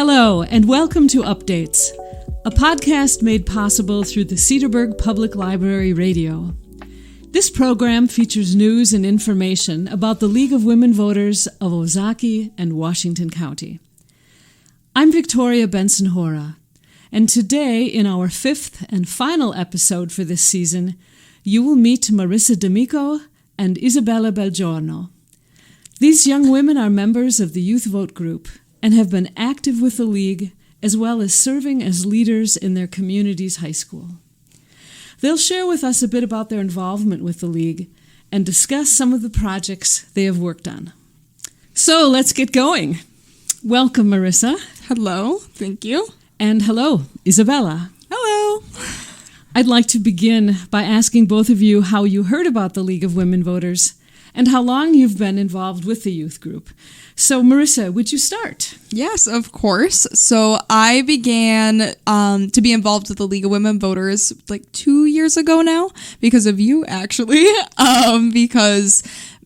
Hello, and welcome to Updates, a podcast made possible through the Cedarburg Public Library Radio. This program features news and information about the League of Women Voters of Ozaukee and Washington County. I'm Victoria Benson-Hora, and today, in our fifth and final episode for this season, you will meet Marissa D'Amico and Isabella Belgiorno. These young women are members of the Youth Vote Group and have been active with the League, as well as serving as leaders in their community's high school. They'll share with us a bit about their involvement with the League and discuss some of the projects they have worked on. So let's get going. Welcome, Marissa. Hello, thank you. And hello, Isabella. Hello. I'd like to begin by asking both of you how you heard about the League of Women Voters and how long you've been involved with the youth group. So, Marissa, would you start? Yes, of course. So I began to be involved with the League of Women Voters like 2 years ago now, because of you, actually, because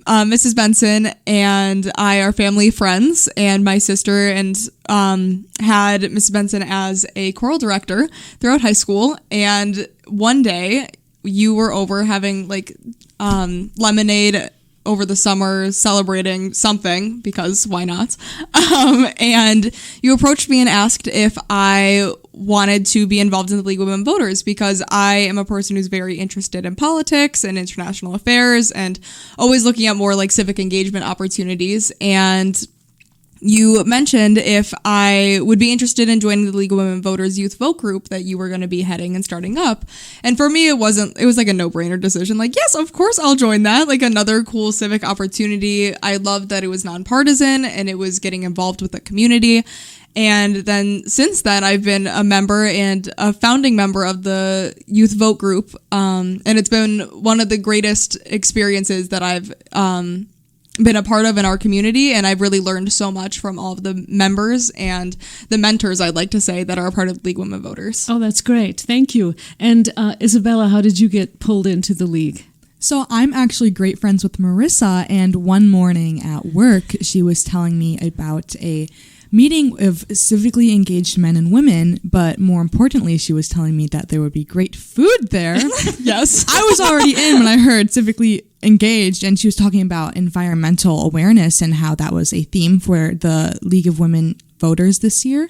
Mrs. Benson and I are family friends, and my sister and had Mrs. Benson as a choral director throughout high school. And one day you were over having like lemonade over the summer, celebrating something, because why not? And you approached me and asked if I wanted to be involved in the League of Women Voters, because I am a person who's very interested in politics and international affairs and always looking at more like civic engagement opportunities. And you mentioned if I would be interested in joining the League of Women Voters Youth Vote Group that you were going to be heading and starting up. And for me, it was like a no-brainer decision. Like, yes, of course I'll join that. Like another cool civic opportunity. I loved that it was nonpartisan and it was getting involved with the community. And then since then, I've been a member and a founding member of the Youth Vote Group. And it's been one of the greatest experiences that I've been a part of in our community, and I've really learned so much from all of the members and the mentors, I'd like to say, that are a part of the League of Women Voters. Oh, that's great. Thank you. And Isabella, how did you get pulled into the League? So I'm actually great friends with Marissa, and one morning at work, she was telling me about a meeting of civically engaged men and women, but more importantly, she was telling me that there would be great food there. Yes. I was already in when I heard civically engaged, and she was talking about environmental awareness and how that was a theme for the League of Women Voters this year.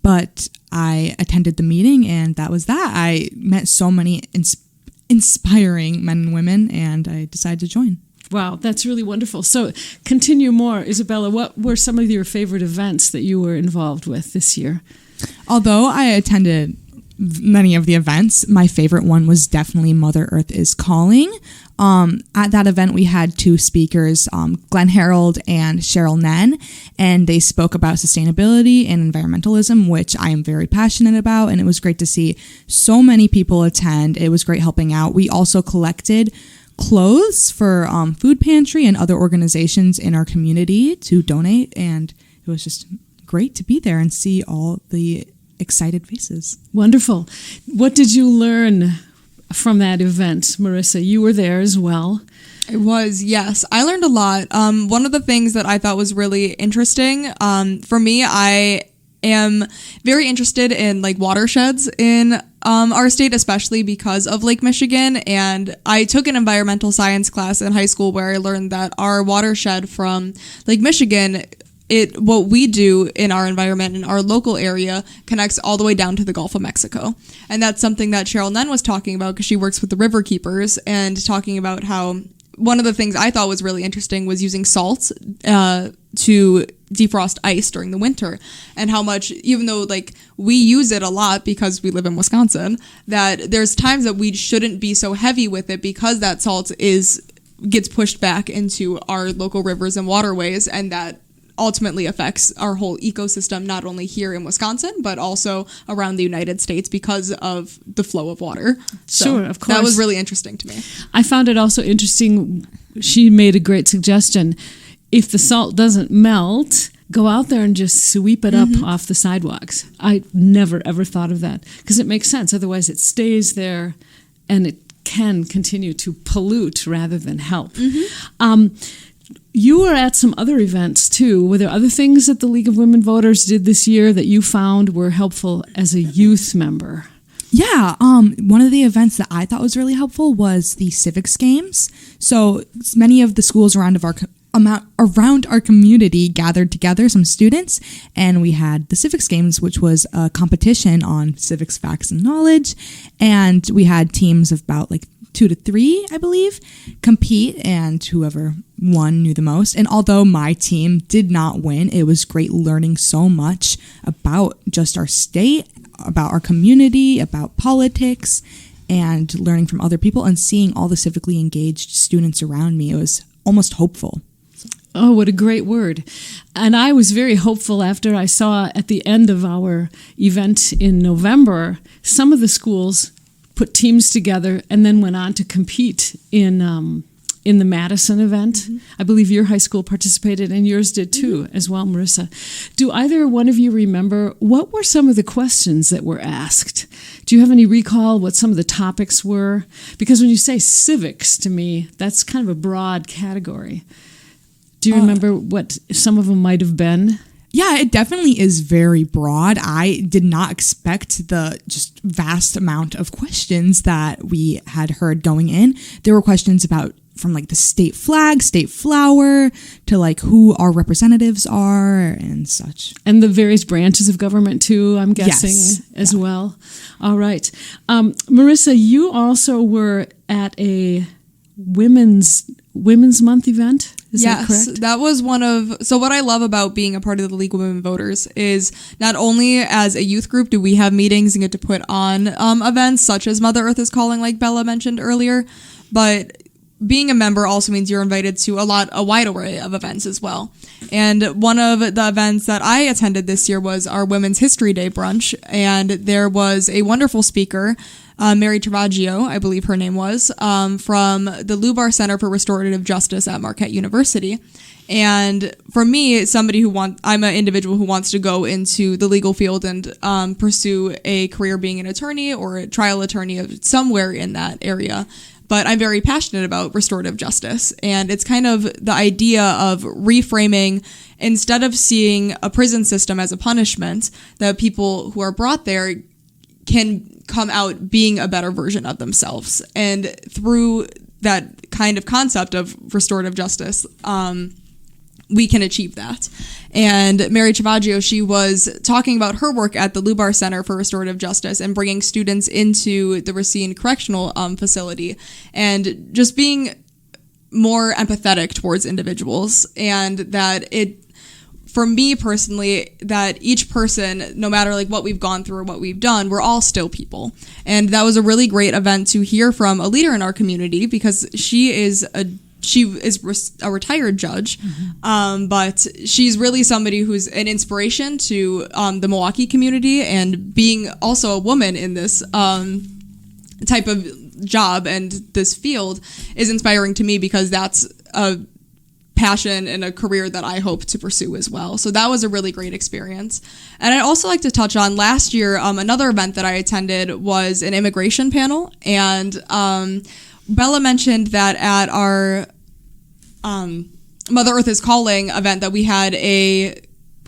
But I attended the meeting, and that was that. I met so many inspiring men and women, and I decided to join. Wow, that's really wonderful. So continue more. Isabella, what were some of your favorite events that you were involved with this year? Although I attended many of the events, my favorite one was definitely Mother Earth is Calling. At that event, we had two speakers, Glenn Harold and Cheryl Nen, and they spoke about sustainability and environmentalism, which I am very passionate about, and it was great to see so many people attend. It was great helping out. We also collected clothes for food pantry and other organizations in our community to donate, and it was just great to be there and see all the excited faces. Wonderful. What did you learn from that event, Marissa? You were there as well. It was, yes. I learned a lot. One of the things that I thought was really interesting, for me, I am very interested in like watersheds in our state, especially because of Lake Michigan. And I took an environmental science class in high school where I learned that our watershed from Lake Michigan, what we do in our environment in our local area connects all the way down to the Gulf of Mexico. And that's something that Cheryl Nen was talking about, because she works with the river keepers, and talking about how one of the things I thought was really interesting was using salt to defrost ice during the winter, and how much, even though like we use it a lot because we live in Wisconsin, that there's times that we shouldn't be so heavy with it, because that salt gets pushed back into our local rivers and waterways, and that ultimately affects our whole ecosystem, not only here in Wisconsin, but also around the United States because of the flow of water. So sure, of course. That was really interesting to me. I found it also interesting. She made a great suggestion. If the salt doesn't melt, go out there and just sweep it up off the sidewalks. I never, ever thought of that, because it makes sense. Otherwise, it stays there and it can continue to pollute rather than help. You were at some other events too. Were there other things that the League of Women Voters did this year that you found were helpful as a youth member? Yeah, one of the events that I thought was really helpful was the civics games. So many of the schools around our community gathered together, some students, and we had the civics games, which was a competition on civics facts and knowledge, and we had teams of about 2 to 3, I believe, compete, and whoever won knew the most. And although my team did not win, it was great learning so much about just our state, about our community, about politics, and learning from other people and seeing all the civically engaged students around me. It was almost hopeful. Oh, what a great word. And I was very hopeful after I saw at the end of our event in November, some of the schools put teams together and then went on to compete in the Madison event. Mm-hmm. I believe your high school participated and yours did too, as well, Marissa. Do either one of you remember what were some of the questions that were asked? Do you have any recall what some of the topics were? Because when you say civics, to me, that's kind of a broad category. Do you remember what some of them might have been? Yeah, it definitely is very broad. I did not expect the just vast amount of questions that we had heard going in. There were questions about from the state flag, state flower, to who our representatives are and such. And the various branches of government too, I'm guessing, as well. All right. Marissa, you also were at a Women's Month event. Is that correct? That was so what I love about being a part of the League of Women Voters is not only as a youth group do we have meetings and get to put on events such as Mother Earth is Calling, like Bella mentioned earlier, but being a member also means you're invited to a wide array of events as well. And one of the events that I attended this year was our Women's History Day brunch, and there was a wonderful speaker, Mary Travaggio, I believe her name was, from the Lubar Center for Restorative Justice at Marquette University. And for me, I'm an individual who wants to go into the legal field and pursue a career being an attorney or a trial attorney somewhere in that area. But I'm very passionate about restorative justice. And it's kind of the idea of reframing, instead of seeing a prison system as a punishment, that people who are brought there can come out being a better version of themselves. And through that kind of concept of restorative justice, we can achieve that. And Mary Travaggio, she was talking about her work at the Lubar Center for Restorative Justice and bringing students into the Racine Correctional Facility and just being more empathetic towards individuals. And that for me personally, that each person, no matter what we've gone through or what we've done, we're all still people. And that was a really great event to hear from a leader in our community, because she is a retired judge, but she's really somebody who's an inspiration to the Milwaukee community, and being also a woman in this type of job and this field is inspiring to me, because that's a passion and a career that I hope to pursue as well. So that was a really great experience. And I'd also like to touch on last year, another event that I attended was an immigration panel, and Bella mentioned that at our Mother Earth is Calling event that we had a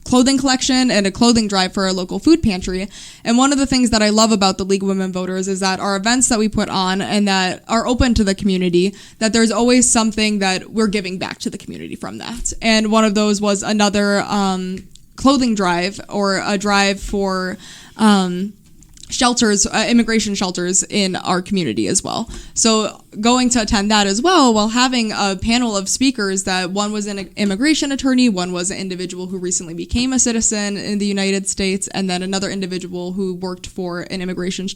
clothing collection and a clothing drive for our local food pantry. And one of the things that I love about the League of Women Voters is that our events that we put on and that are open to the community, that there's always something that we're giving back to the community from that. And one of those was another clothing drive, or a drive for shelters, immigration shelters in our community as well. So going to attend that as well, while having a panel of speakers that one was an immigration attorney, one was an individual who recently became a citizen in the United States, and then another individual who worked for an immigration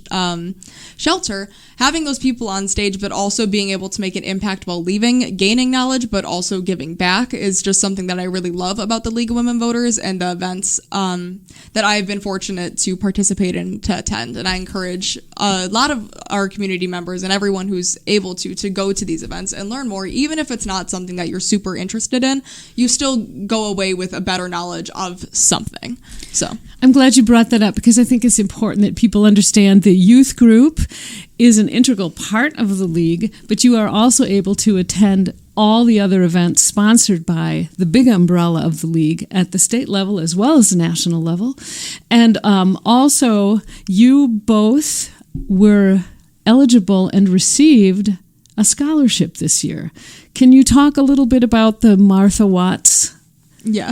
shelter. Having those people on stage, but also being able to make an impact while leaving, gaining knowledge, but also giving back, is just something that I really love about the League of Women Voters and the events that I've been fortunate to participate in, to attend. And I encourage a lot of our community members and everyone who's able to go to these events and learn more. Even if it's not something that you're super interested in, you still go away with a better knowledge of something. So I'm glad you brought that up, because I think it's important that people understand the youth group is an integral part of the league, but you are also able to attend all the other events sponsored by the big umbrella of the league at the state level as well as the national level. And also, you both were eligible and received a scholarship this year. Can you talk a little bit about the Martha Watts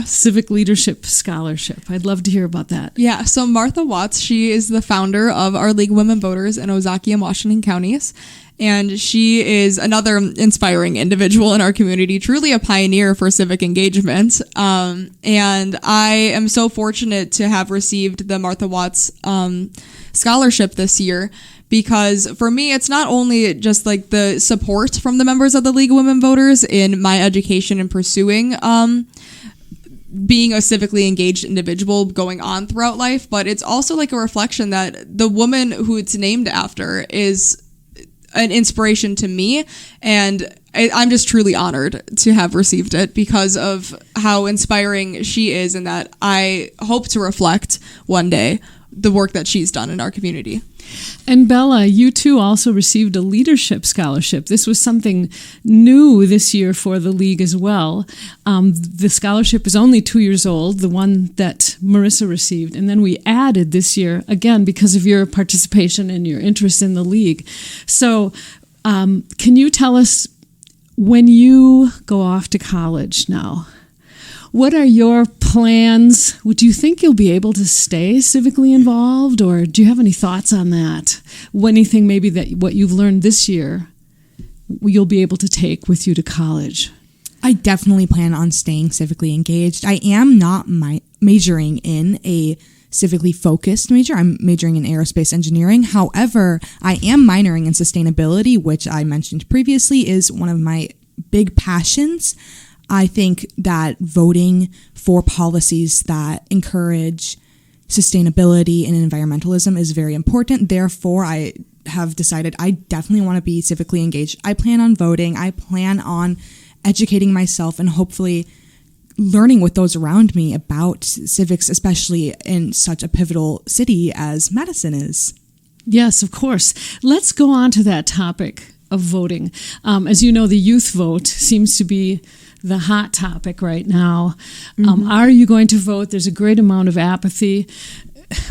Civic Leadership Scholarship? I'd love to hear about that. Yeah, so Martha Watts, she is the founder of our League of Women Voters in Ozaukee and Washington counties. And she is another inspiring individual in our community, truly a pioneer for civic engagement. And I am so fortunate to have received the Martha Watts scholarship this year, because for me, it's not only just like the support from the members of the League of Women Voters in my education and pursuing being a civically engaged individual going on throughout life, but it's also like a reflection that the woman who it's named after is an inspiration to me, and I'm just truly honored to have received it because of how inspiring she is, and that I hope to reflect one day the work that she's done in our community. And Bella, you too also received a leadership scholarship. This was something new this year for the league as well. The scholarship is only 2 years old, the one that Marissa received, and then we added this year, again, because of your participation and your interest in the league. So can you tell us, when you go off to college now, what are your plans? Would you think you'll be able to stay civically involved, or do you have any thoughts on that? Anything maybe that what you've learned this year you'll be able to take with you to college? I definitely plan on staying civically engaged. I am not majoring in a civically focused major. I'm majoring in aerospace engineering. However, I am minoring in sustainability, which I mentioned previously is one of my big passions. I think that voting for policies that encourage sustainability and environmentalism is very important. Therefore, I have decided I definitely want to be civically engaged. I plan on voting. I plan on educating myself and hopefully learning with those around me about civics, especially in such a pivotal city as Madison is. Yes, of course. Let's go on to that topic of voting. As you know, the youth vote seems to be the hot topic right now. Are you going to vote? There's a great amount of apathy.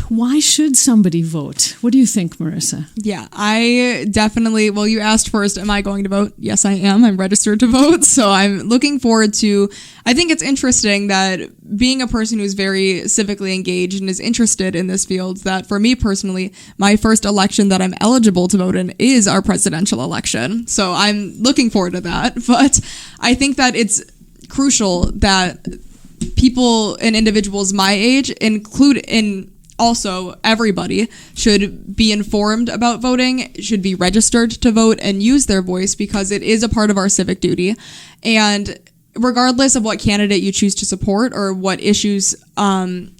Why should somebody vote? What do you think, Marissa? Yeah, I definitely, well, you asked first, am I going to vote? Yes, I am. I'm registered to vote. So I'm looking forward to, I think it's interesting that being a person who's very civically engaged and is interested in this field, that for me personally, my first election that I'm eligible to vote in is our presidential election. So I'm looking forward to that. But I think that it's crucial that people and individuals my age, also everybody, should be informed about voting, should be registered to vote and use their voice, because it is a part of our civic duty. And regardless of what candidate you choose to support or what issues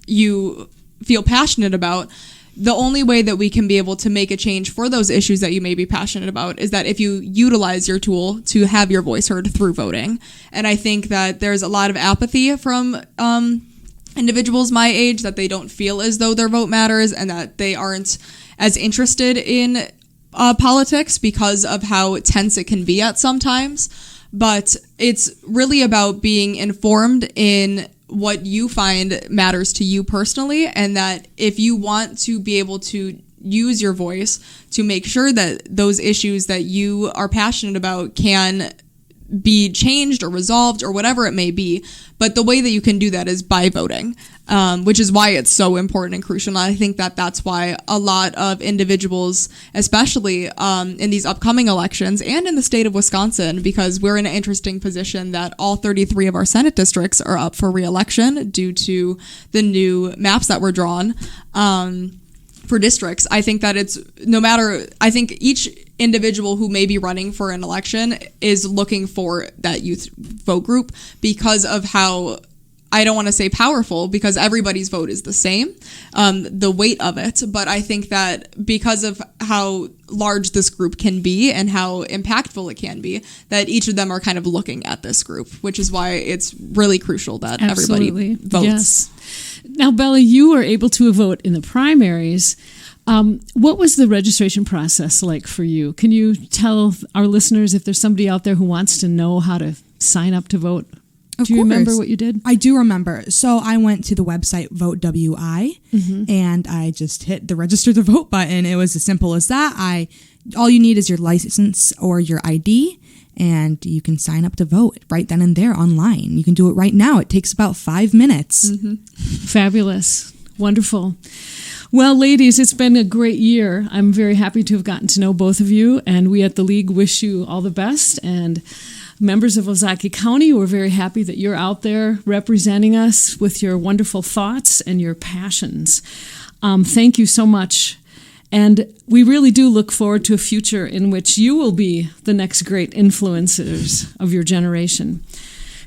you feel passionate about, the only way that we can be able to make a change for those issues that you may be passionate about is that if you utilize your tool to have your voice heard through voting. And I think that there's a lot of apathy from individuals my age, that they don't feel as though their vote matters and that they aren't as interested in politics because of how tense it can be at sometimes. But it's really about being informed in what you find matters to you personally, and that if you want to be able to use your voice to make sure that those issues that you are passionate about can be changed or resolved or whatever it may be. But the way that you can do that is by voting, which is why it's so important and crucial. And I think that that's why a lot of individuals, especially in these upcoming elections and in the state of Wisconsin, because we're in an interesting position that all 33 of our Senate districts are up for re-election due to the new maps that were drawn for districts. I think that it's I think each individual who may be running for an election is looking for that youth vote group because of how, I don't want to say powerful, because everybody's vote is the same, the weight of it. But I think that because of how large this group can be and how impactful it can be, that each of them are kind of looking at this group, which is why it's really crucial that everybody votes. Yes. Now, Bella, you were able to vote in the primaries. What was the registration process like for you? Can you tell our listeners if there's somebody out there who wants to know how to sign up to vote? Of Do you course. remember what you did? I do remember. So I went to the website Vote WI, and I just hit the register to vote button. It was as simple as that. All you need is your license or your ID, and you can sign up to vote right then and there online. You can do it right now. It takes about 5 minutes. Fabulous. Wonderful. Well, ladies, it's been a great year. I'm very happy to have gotten to know both of you, and we at the League wish you all the best. And members of Ozaukee County, we're very happy that you're out there representing us with your wonderful thoughts and your passions. Thank you so much. And we really do look forward to a future in which you will be the next great influencers of your generation.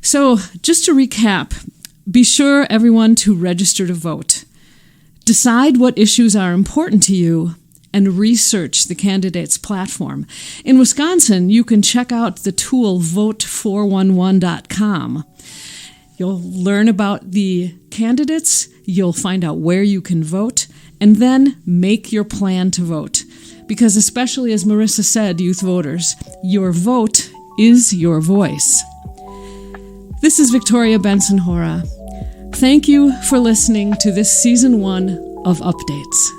So, just to recap, be sure, everyone, to register to vote. Decide what issues are important to you and research the candidate's platform. In Wisconsin, you can check out the tool vote411.com. You'll learn about the candidates, you'll find out where you can vote, and then make your plan to vote. Because especially as Marissa said, youth voters, your vote is your voice. This is Victoria Benson Hora. Thank you for listening to this Season 1 of Updates.